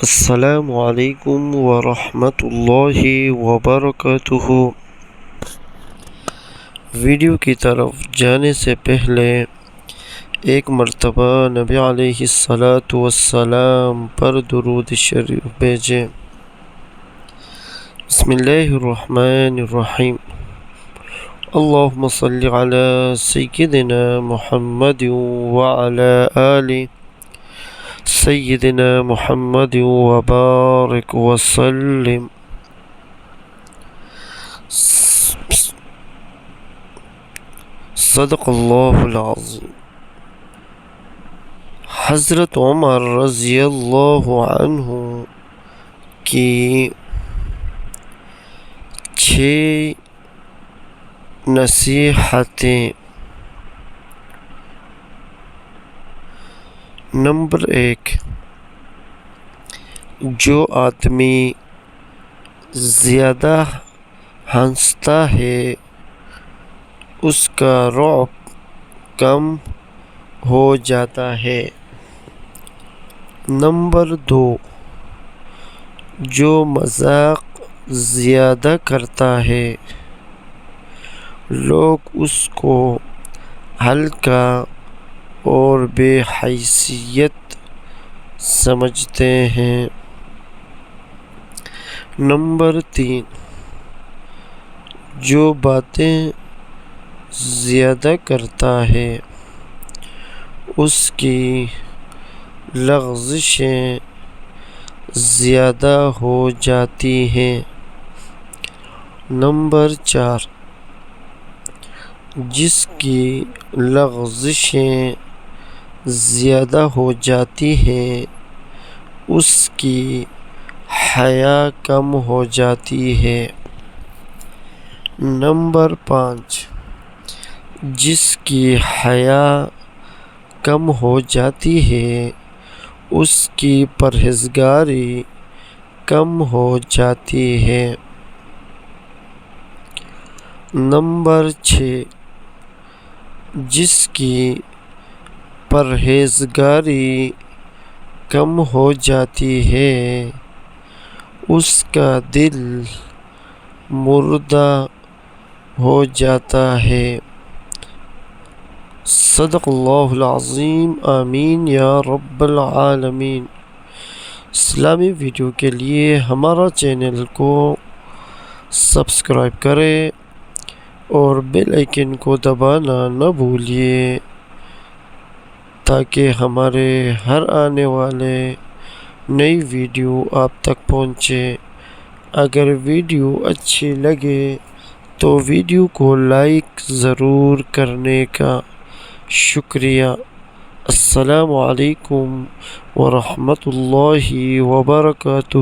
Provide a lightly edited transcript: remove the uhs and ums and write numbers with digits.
السلام علیکم ورحمۃ اللہ وبرکاتہ۔ ویڈیو کی طرف جانے سے پہلے ایک مرتبہ نبی علیہ الصلاۃ والسلام پر درود شریف بھیجیں۔ بسم اللہ الرحمن الرحیم۔ اللہم صلی علی سیدنا محمد وعلی آل سیدنا محمد وبارک وسلم۔ صدق اللہ العظیم۔ حضرت عمر رضی اللہ عنہ کی 6 نصیحتیں۔ نمبر 1، جو آدمی زیادہ ہنستا ہے اس کا رعب کم ہو جاتا ہے۔ نمبر 2، جو مذاق زیادہ کرتا ہے لوگ اس کو ہلکا اور بے حیثیت سمجھتے ہیں۔ نمبر 3، جو باتیں زیادہ کرتا ہے اس کی لغزشیں زیادہ ہو جاتی ہیں۔ نمبر 4، جس کی لغزشیں زیادہ ہو جاتی ہیں اس کی حیا کم ہو جاتی ہے۔ نمبر 5، جس کی حیا کم ہو جاتی ہے اس کی پرہیزگاری کم ہو جاتی ہے۔ نمبر 6، جس کی پرہیزگاری کم ہو جاتی ہے اس کا دل مردہ ہو جاتا ہے۔ صدق اللہ العظیم، آمین یا رب العالمین۔ اسلامی ویڈیو کے لیے ہمارا چینل کو سبسکرائب کریں اور بیل آئیکن کو دبانا نہ بھولیے تاکہ ہمارے ہر آنے والے نئی ویڈیو آپ تک پہنچے۔ اگر ویڈیو اچھی لگے تو ویڈیو کو لائک ضرور کرنے کا شکریہ۔ السلام علیکم ورحمۃ اللہ وبرکاتہ۔